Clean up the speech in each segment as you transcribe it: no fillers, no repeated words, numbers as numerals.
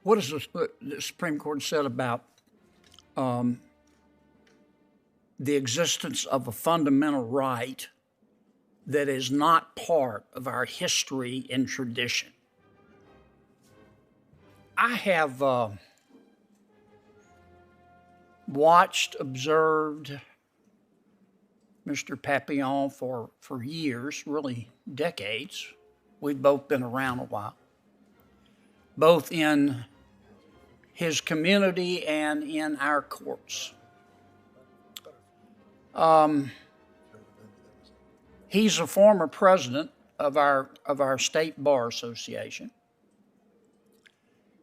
What has the Supreme Court said about the existence of a fundamental right that is not part of our history and tradition? I have watched, observed Mr. Papillion for years, really decades. We've both been around a while, both in his community and in our courts. He's a former president of our state bar association.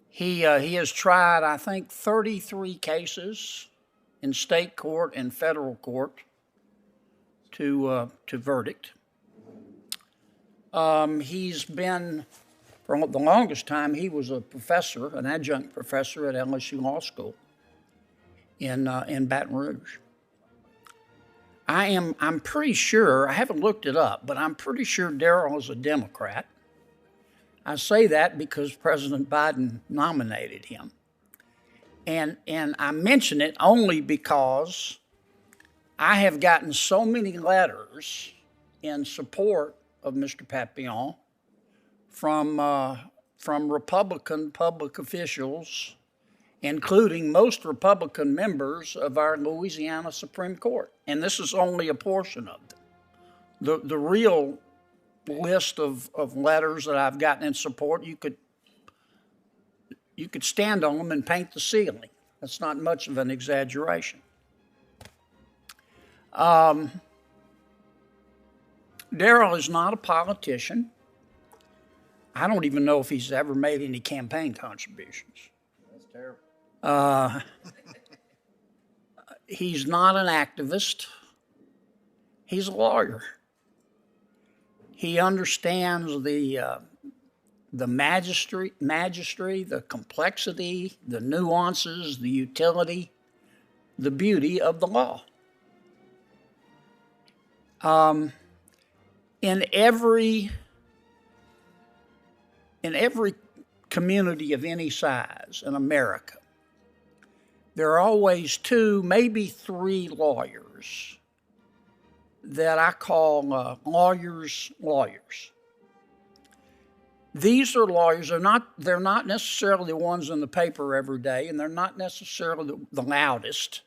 He has tried, I think, 33 cases in state court and federal court to verdict. He's been, for the longest time, he was a professor, an adjunct professor at LSU Law School in Baton Rouge. I'm pretty sure, I haven't looked it up, but I'm pretty sure Darrell is a Democrat. I say that because President Biden nominated him. And I mention it only because I have gotten so many letters in support of Mr. Papillion from Republican public officials, including most Republican members of our Louisiana Supreme Court. And this is only a portion of them. The real list of letters that I've gotten in support, you could stand on them and paint the ceiling. That's not much of an exaggeration. Darrell is not a politician. I don't even know if he's ever made any campaign contributions. That's terrible. He's not an activist. He's a lawyer. He understands the magistry, the complexity, the nuances, the utility, the beauty of the law. In every community of any size in America, there are always two, maybe three lawyers that I call lawyers. These are lawyers. They're not necessarily the ones in the paper every day, and they're not necessarily the loudest.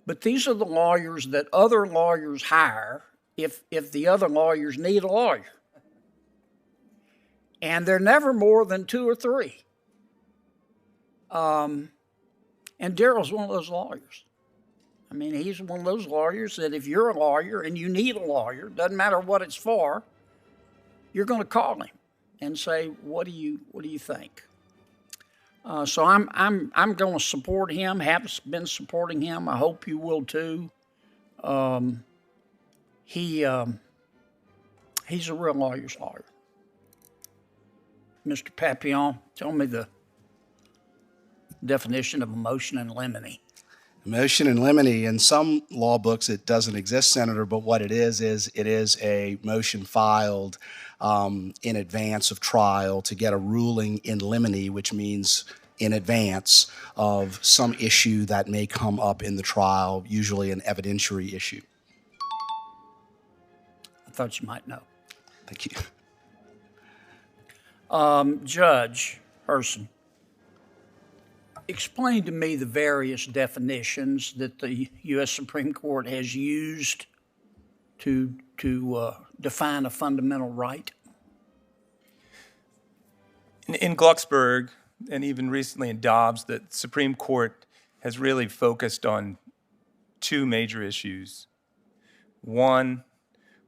But these are the lawyers that other lawyers hire if the other lawyers need a lawyer. And they're never more than two or three. And Darrell's one of those lawyers. I mean, he's one of those lawyers that if you're a lawyer and you need a lawyer, doesn't matter what it's for, you're going to call him and say, "What do you think?" So I'm going to support him. Have been supporting him. I hope you will too. He's a real lawyer's lawyer. Mr. Papillion, tell me the definition of a motion in limine. Motion in limine, in some law books it doesn't exist, Senator, but what it is it is a motion filed in advance of trial to get a ruling in limine, which means in advance of some issue that may come up in the trial, usually an evidentiary issue. I thought you might know. Thank you. Judge Herson, explain to me the various definitions that the U.S. Supreme Court has used to define a fundamental right. In Glucksberg, and even recently in Dobbs, the Supreme Court has really focused on two major issues. One,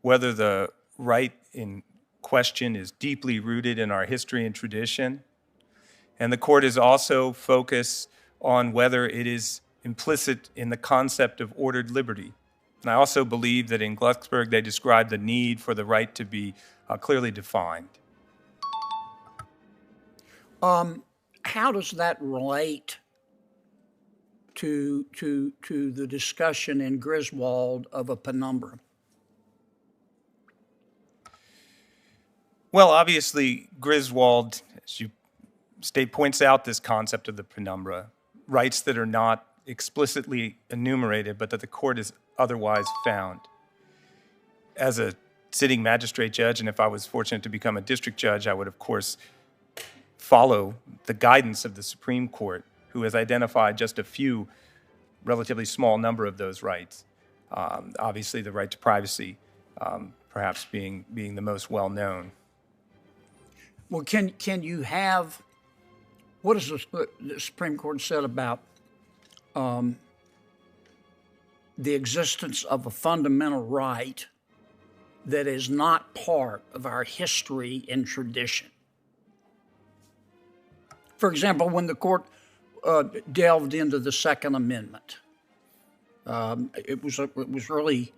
whether the right in question is deeply rooted in our history and tradition. And the court is also focused on whether it is implicit in the concept of ordered liberty. And I also believe that in Glucksberg they describe the need for the right to be clearly defined. How does that relate to the discussion in Griswold of a penumbra? Well, obviously, Griswold, as you state points out this concept of the penumbra, rights that are not explicitly enumerated, but that the court has otherwise found. As a sitting magistrate judge, and if I was fortunate to become a district judge, I would, of course, follow the guidance of the Supreme Court, who has identified just a few, relatively small number of those rights. Obviously, the right to privacy, perhaps being the most well-known. Well, can you have, what has the Supreme Court said about the existence of a fundamental right that is not part of our history and tradition? For example, when the court delved into the Second Amendment, it was really,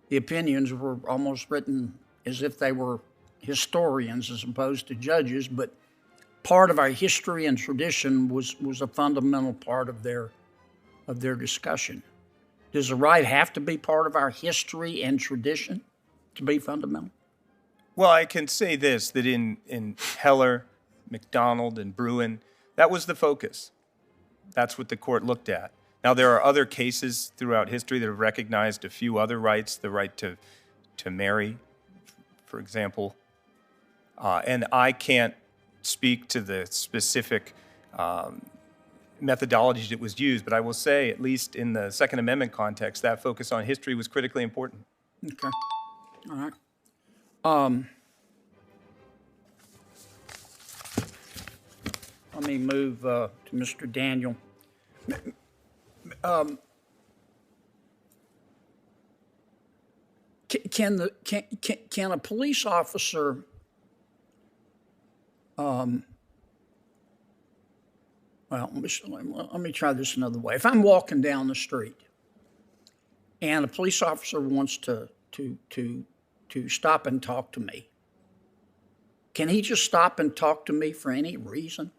the opinions were almost written as if they were historians as opposed to judges, but part of our history and tradition was a fundamental part of their discussion. Does the right have to be part of our history and tradition to be fundamental? Well, I can say this, that in Heller, McDonald, and Bruin, that was the focus. That's what the court looked at. Now, there are other cases throughout history that have recognized a few other rights, the right to marry, for example. And I can't speak to the specific methodology that was used, but I will say, at least in the Second Amendment context, that focus on history was critically important. Okay. All right. Let me move to Mr. Daniel. Can a police officer well, let me try this another way. If I'm walking down the street and a police officer wants to stop and talk to me, can he just stop and talk to me for any reason?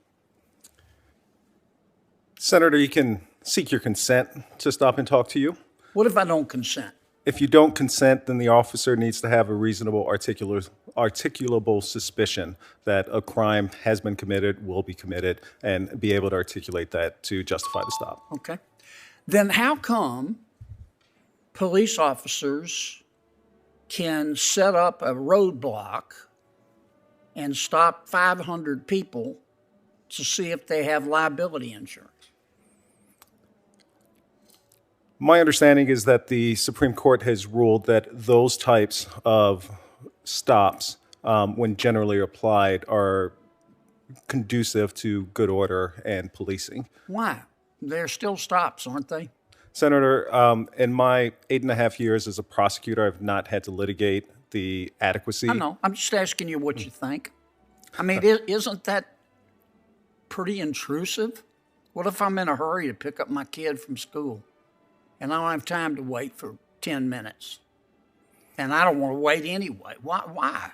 Senator, you can seek your consent to stop and talk to you. What if I don't consent? If you don't consent, then the officer needs to have a reasonable articulable suspicion that a crime has been committed, will be committed, and be able to articulate that to justify the stop. Okay. Then how come police officers can set up a roadblock and stop 500 people to see if they have liability insurance? My understanding is that the Supreme Court has ruled that those types of stops, when generally applied, are conducive to good order and policing. Why? They're still stops, aren't they? Senator, in my 8.5 years as a prosecutor, I've not had to litigate the adequacy. I know. I'm just asking you what you think. I mean, isn't that pretty intrusive? What if I'm in a hurry to pick up my kid from school and I don't have time to wait for 10 minutes? And I don't want to wait anyway. Why?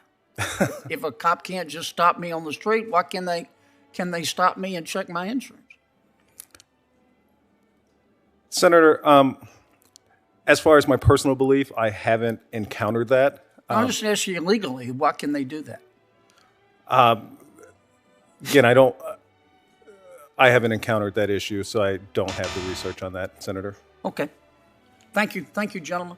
If a cop can't just stop me on the street, why can they stop me and check my insurance? Senator, as far as my personal belief, I haven't encountered that. I'm just asking you legally, why can they do that? Again, I haven't encountered that issue, so I don't have the research on that, Senator. Okay. Thank you. Thank you, gentlemen.